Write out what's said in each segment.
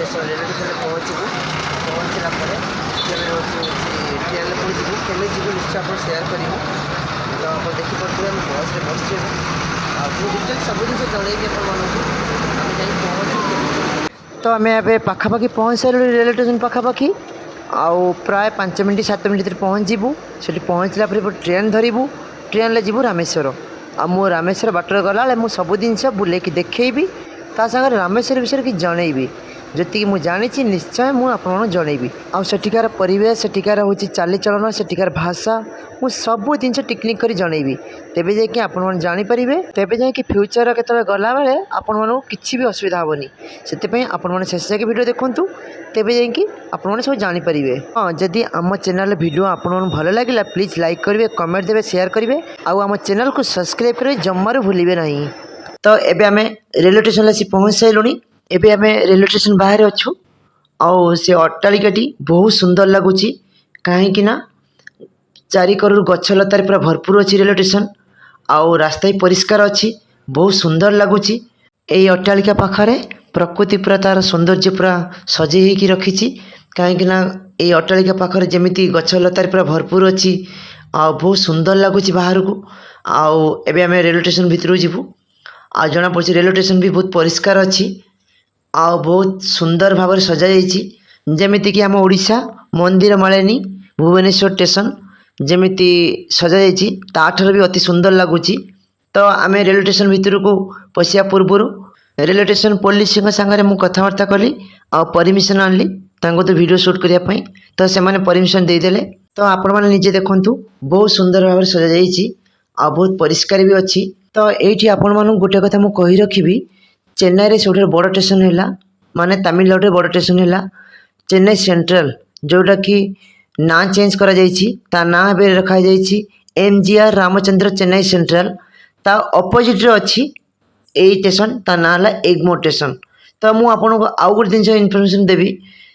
Railway station पहुँचला train पहुँचू केमी जीव निश्चय आप सेयार करूँ तो आप देखिपे आम बस बस डिटेल सब जिन जनइबी आम पहुँचू तो आम ए पाखापाखि पहुँच सारे रेलवे स्टेशन पाखापाखि आउ प्राय 5 मिनट 7 मिनट भर पहुँचू से पहुँचला ट्रेन धरबू ट्रेन जीवु रामेश्वर मु रामेश्वर बाटर गला मुझे सब जिनस बुलेकी देखी ता सागर रामेश्वर विषय कि जनइबी जी मुझे जानी निश्चय मुझे जनइबी आठिकार परिवेश सेठिकार हूँ चालीचलन सेठिकार भाषा मुझ सब जिन टिकनिक कर जनइबी तेबे जाकि आपण जानीपारे तेबे जाकि फ्यूचर के गला बेले आपण किसी भी असुविधा हेनी से आपण शेष जाके वीडियो देखूँ तेबे जाकि आपण सब जानीपारे। हाँ जदि आम चैनल वीडियो आपन भल लगे प्लीज लाइक करेंगे कमेंट देवे शेयर करेंगे आम चैनल को सब्सक्राइब करेंगे जमारू भूलिए ना। तो एबे आमे रेलवे स्टेशन आसी पहुँच सारूँ एबे आमे रेलवे स्टेशन बाहर अच्छू आउ से अट्टालिकाटी बहुत सुंदर लगुच कहीं चारिकरू गछ लतार पूरा भरपूर अच्छी रेलवे स्टेशन आउ रास्ता ही परिष्कार अच्छी बहुत सुंदर लगुच यही अट्टालिका पाखरे प्रकृति पूरा तार सौंदर्य पूरा सजे हो रखी कहीं ये अट्टालिका पाखरे जमीती गछ लतार पूरा भरपूर अच्छी आ बहुत सुंदर लगुच बाहर को आउ एबे आमे रेलवे स्टेशन भितर जीवु आ जना पड़ी रेलवे स्टेशन भी बहुत परिष्कार अच्छी आ बहुत सुंदर भाव सजा जमीती कि आम ओडिशा मंदिर मालिनी भुवनेश्वर स्टेशन जमीती सजा ताठर भी अति सुंदर लगुच। तो आम रेलवे स्टेशन भितर को पशिया पूर्व रेलवे स्टेशन पुलिस सांगे मुझे कथबार्ता कली आ परमिशन आनली तो वीडियो शूट करने तो से परमिशन देदेले। तो आपण मैंने निजे देखूँ बहुत सुंदर भाव सजा आ बहुत परिष्कार भी अच्छी। तो ये आपण मानू गोटे कथा मुझे कही रखी चेन्नई रे सब बड़ स्टेशन है माने तमिलनाडु बड़ स्टेशन है चेन्नई सेंट्रल जोटा कि ना चेंज करा ता ना रखा MGR रामचंद्र चेन्नई सेंट्रल ता अपोजिट अच्छी यही स्टेशन ता ना है एग्मोर स्टेशन। तो मुझे आपको आउ गोटे जिन इनफर्मेशन देवी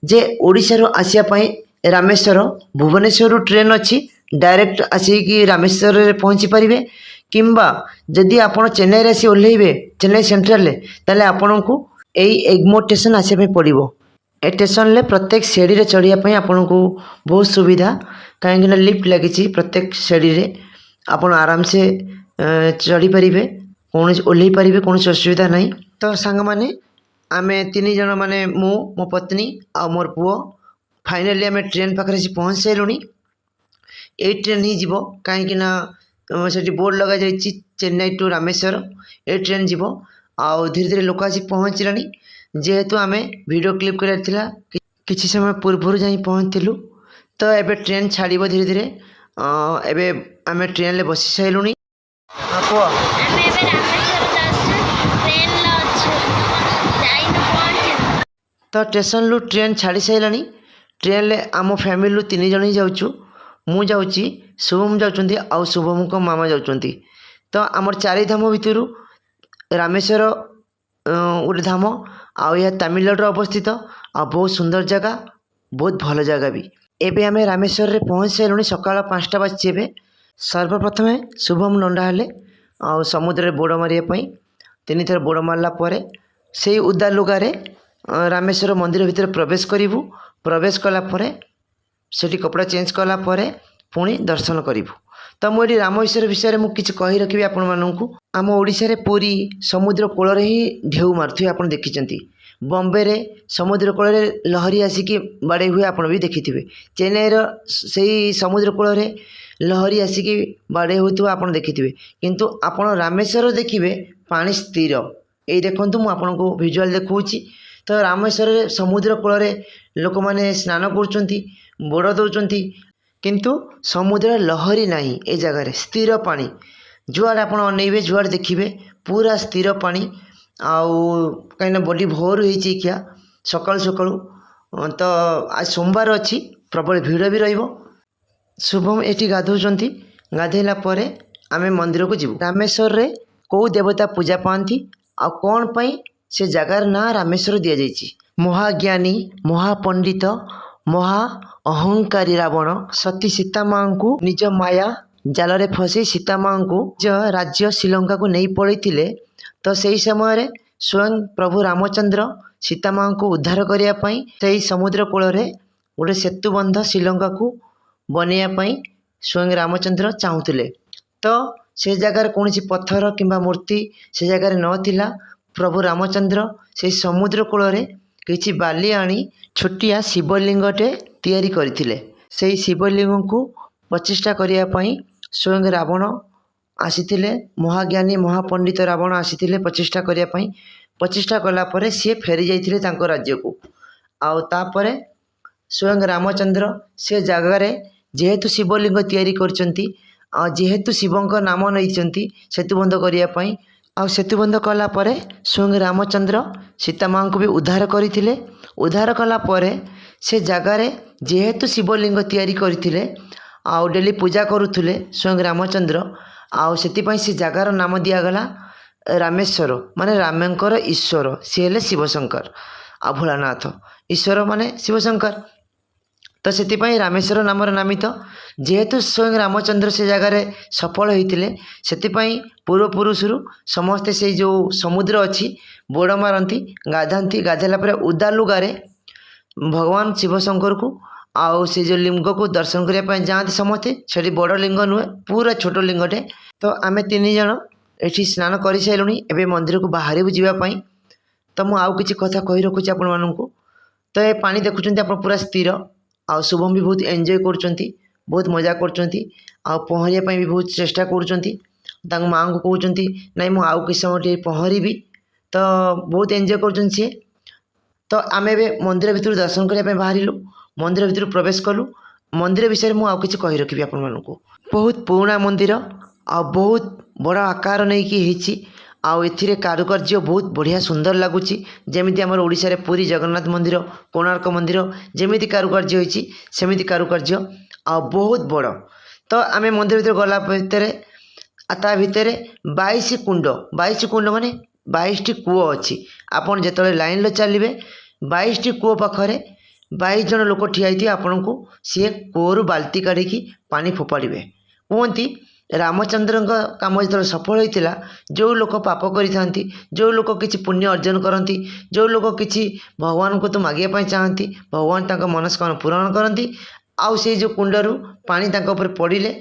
जे ओडिशा आसापी रामेश्वर भुवनेश्वर ट्रेन अच्छी डायरेक्ट आसिक रामेश्वर पहुँची पारे किंबा जदि आप चेन्नई रे आसी ओह्लैबे चेन्नई सेंट्रल ताले आपण को यही एग्मोर स्टेशन आसापे पड़ो। ए स्टेशन ले प्रत्येक सीढ़ी रे चढ़ियापी आपण को बहुत सुविधा कहीं लिफ्ट लगी प्रत्येक सीढ़ी रे आपण आराम से चढ़ी पारे कौन ओह्लै पारे कौन असुविधा नहीं। तो सांग मैंने आम 3 जन माने मो पत्नी आ मोर पुओ फाइनाली आम ट्रेन पाखे पहुँच सारूँ ये ट्रेन ही जीव कहीं से बोर्ड लगा जाइए चेन्नई टू रामेश्वर ये ट्रेन जीव आउ धीरे धीरे लोक आसी पहुँचलानी जेहेतु आम वीडियो क्लिप कराला किसी समय पूर्व जा पहुँचलु। तो एबे ट्रेन छाड़ब धीरे धीरे एबे आम ट्रेन ले बसी सारूँ। तो स्टेशन लु ट्रेन छाड़ी सारा ट्रेन ले आम फैमिली 3 जन ही जाऊँ मु जाऊँगी शुभम जाऊँच आउ शुभम को मामा जाऊँच। तो आमर 4 धाम भितर रामेश्वर गोटे धाम आउ यह तमिलनाडु अवस्थित आ बहुत सुंदर जगह बहुत भल जगह भी। एबे आमे रामेश्वर रे पहुँच सारूँ सकाल 5टा बाजी एबे सर्वप्रथमे शुभम लंडा हेले आ समुद्र बोड़ मारे 3 थर बोड़ मारला परे से उदा लुगारे रामेश्वर मंदिर भितर प्रवेश करूँ प्रवेश कलापर सेठी कपड़ा चेंज कला परे पुणी दर्शन करूँ। तो मुझे रामेश्वर विषय में किसी कही रखी आपण मानू आम ओडिशा रे पुरी समुद्र कूल ही ढेउ मारुथे आप देखी बॉम्बे रे समुद्र कूल लहरी आसिक बाड़े हुए आप भी देखि चेन्नई से समुद्र कूल लहरी आसिक बाड़े होता आप देखि किंतु आपण रामेश्वर देखिए पानी स्थिर ये देखूँ मुझे भिजुआल देखी। तो रामेश्वर समुद्र कूल लोक मैंने स्नान कर बोड़ दौरान किंतु समुद्र लहरी नहीं ए जगह स्थिर पानी जुआड़ आप अनेबे जुआड़ देखिए पूरा स्थिर पानी आउ कहीं बड़ी भोर हो क्या सकाल सकाल। तो आज सोमवार अच्छी प्रबल भीड़ भी रहिबो। शुभम एटी गाधौंट गाधेला परे आमे मंदिर को जीव रामेश्वर रे कौ देवता पूजा पाती आ कौन पाई से जगार ना रामेश्वर दि जाइए। महाज्ञानी महापंडित महा अहंकारी रावण सती सीता माँ को निज माया जाल रे फसी सीता माँ को राज्य श्रीलंका को नहीं पड़े तो सही समय स्वयं प्रभु रामचंद्र सीता माँ को उद्धार करने से समुद्र कूल गोटे सेतुबंध श्रीलंका को बनवाई स्वयं रामचंद्र चाहूले। तो से जगार कौन पत्थर किंबा मूर्ति से जगार नथिला। प्रभु रामचंद्र से समुद्र कूल किछि बाली आनी छोटिया शिवलिंगटे तैयारी करथिले। से शिवलिंग को प्रतिष्ठा करने स्वयं रावण आसीथिले। महाज्ञानी महापंडित रावण आसीथिले प्रतिष्ठा करने। प्रतिष्ठा कलापर सी फेरी जाइथिले तांको राज्य को। आउ तापरे स्वयं रामचंद्र से जगार जेहेतु शिवलिंग तैयारी करचंती जेहेतु शिवंक नाम नहीं सेतुबंध करने आउ सेतुबंध कलापर स्वयं रामचंद्र सीता माँ को भी उद्धार करथिले। उद्धार कलापर से जगार जेहेतु शिवलिंग तैयारी करथिले आउ डेली पूजा करुथुले स्वयं रामचंद्र आउ सेतिपई से जगार नाम दियागला रामेश्वर माने रामंकर ईश्वर सी हेले शिवशंकर आ भोलानाथ ईश्वर माने शिवशंकर। तो से रामेश्वर नाम नामित जेहेतु स्वयं रामचंद्र से जगार सफल होते से पूर्वपुरुषु समस्ते से जो समुद्र अच्छी बोड़ मारती गाधाती गाधेला उदा लुगारे भगवान शिवशंकर को आउ से जो लिंग को दर्शन करने जाती समस्ते से बड़ लिंग नुहे पूरा छोट लिंगटे। तो आम तीन जन ये स्नान कर सारूँ एवं मंदिर को बाहर जावाई। तो मुझे आउ कि कथा कही रखुच्छी आपण मानू। तो ये पानी देखुं आप पूरा स्थिर आ शुभम भी बहुत एंजॉय कर बहुत मजा कर पहरिया भी बहुत चेष्टा कर माँ को कहते नाई मुझे आउ किस समय पहरबी। तो बहुत एंजॉय कर सी। तो आम ए मंदिर भितर दर्शन करने बाहर मंदिर भितर प्रवेश कलु। मंदिर विषय में आउ कि कही रखी आपण मानू। बहुत पुराना मंदिर आ बहुत बड़ आकार नहीं आउ एथिरे कारुकार्य बहुत बढ़िया सुंदर लगुच जमी आम ओडिशा रे पुरी जगन्नाथ मंदिर कोणार्क मंदिर जमी कारुकार्य होती सेमती कारुकार्य आ बहुत बड़। तो आम मंदिर भीतर गला भितर 22 कुंड माने 22 कूओ अच्छी। आपन जिते लाइन लो चलिए 22 कूओ पाखे 22 जन लोक ठिया होती आपन को सी कूओ बाल्टी काढ़ी पानी फोपाड़े। कहती रामचंद्र काम जो सफल होता जो लोक पाप करती जो लोक किसी पुण्य अर्जन करती जो लोक किसी भगवान को तो मागिया चाहती भगवान तक मनस्कामना पूरण करती आउ से जो कुंडरू पानी ऊपर पड़े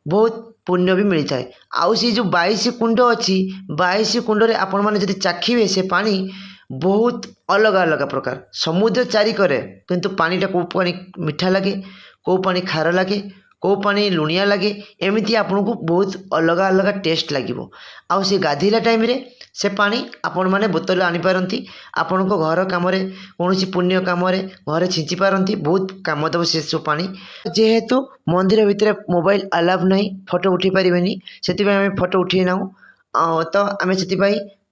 बहुत पुण्य भी मिलता है। आउ से जो 22 कुंड अच्छी 22 कुंड आपण मैंने जब चाखिए से पानी बहुत अलग अलग प्रकार समुद्र चारिकरे किंतु पानीटा कौ पानी मीठा लगे कौ पानी खार लगे कौ पानी लुणिया लगे एमती आपन को बहुत अलग अलग टेस्ट लगे। आउ से गाधेला टाइम रे से पानी आपण मैंने बोतल आनीपारती आपण को घर कम कौन पुण्य कम घर छिंची पारती बहुत काम दब से सब पानी। जेहेतु मंदिर भितर मोबाइल अलाउ नहीं फोटो उठे पारे से फोटो उठे ना। तो आम से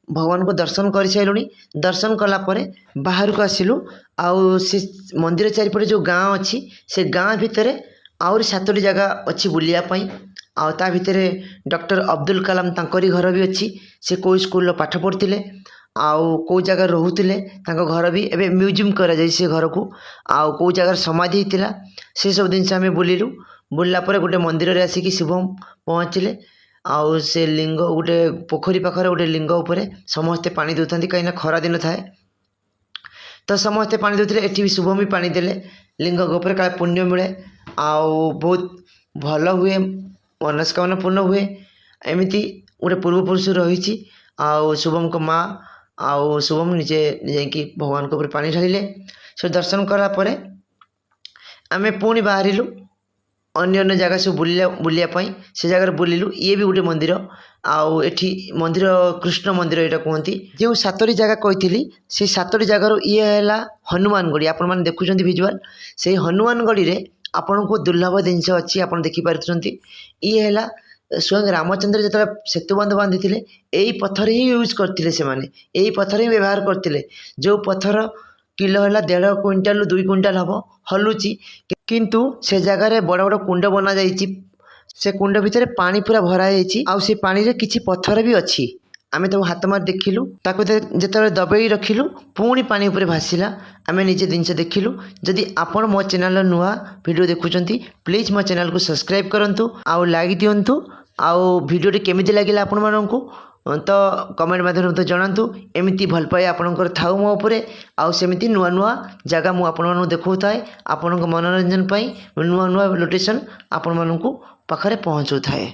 भगवान को दर्शन कर सारूँ। दर्शन कलापर बाहर को आसिलु आउ से मंदिर चारिपटे जो गाँव अच्छी से गाँ भितर आउर 7टी जगह अच्छी बुलियापाई। आ ता भितर डॉक्टर अब्दुल कलाम तांकरी घर भी अच्छी से कोई स्कूल पाठ पढ़ते आउ कौ जगह रोते घर भी एवं म्यूजियम करा जाय से घर को आउ कौ जगह समाधि होता से सब जिन आम बुलिलु। बुलला गोटे मंदिर रे आसिक शुभम पहुँचले आउ से लिंग गोटे पोखरी पाखरे गोटे लिंग उपरे समस्ते पानी दौता कहीं खरा दिन थाए। तो समस्ते पानी दौते एटी भी शुभम भी पानी देले लिंग उपर काले पुण्य मिले आउ बहुत भल हुए मनस्कामना पूर्ण हुए एमती गोटे पूर्वपुरुष रही। आउ शुभम को माँ आउ शुभम निजे जाकि भगवान को पानी ढालिले से दर्शन कलापर आम पुणी बाहरिलु अन्य अन्य जगह सब बुलियापाई से जगह बुलिलु। ये भी गोटे मंदिर आउ एठी मंदिर कृष्ण मंदिर यहाँ कहती जो 7टी जगह कही से 7टी जगार ये है हनुमानगढ़ी आपण मैंने देखुं भिजुआल से हनुमानगढ़ी रे आपण को दुर्लभ जिनस अच्छी आप देखिपारे। ये है स्वयं रामचंद्र जो सेतुबंध बांधी थे यही पत्थर ही यूज करते से यही पत्थर ही व्यवहार करते जो पत्थर किलो है 1.5 क्विंटाल 2 क्विंटाल हम हलुची किंतु से जगह बड़ बड़ कुंड बना जाइए से कुंड भितर पानी पूरा भरा जाइए से पानी रे किछि पत्थर भी अच्छी आम तो हाथ मार देखिलु ताको जो दबई रखिलु पुणी पानी उपर भासिला आम निजे जिनस देखिलु। जदि आपण मो चैनल नुआ वीडियो देखुंत प्लीज मो चैनल को सब्सक्राइब करंतु आउ लाइक दियंतु आउ भिडियोटी केमिति लागिला आपण माननकु तो कमेंट माध्यम मते जणांतु एमिति भल पाए आपणकर थाउ मो उपरे आउ सेमिति नुआ नुआ जगह मु आपण मानू देखौ थाए आपणक मनोरंजन पई नुआ नुआ लोकेशन आपण माननकु पाखरे पहुंचौ थाए।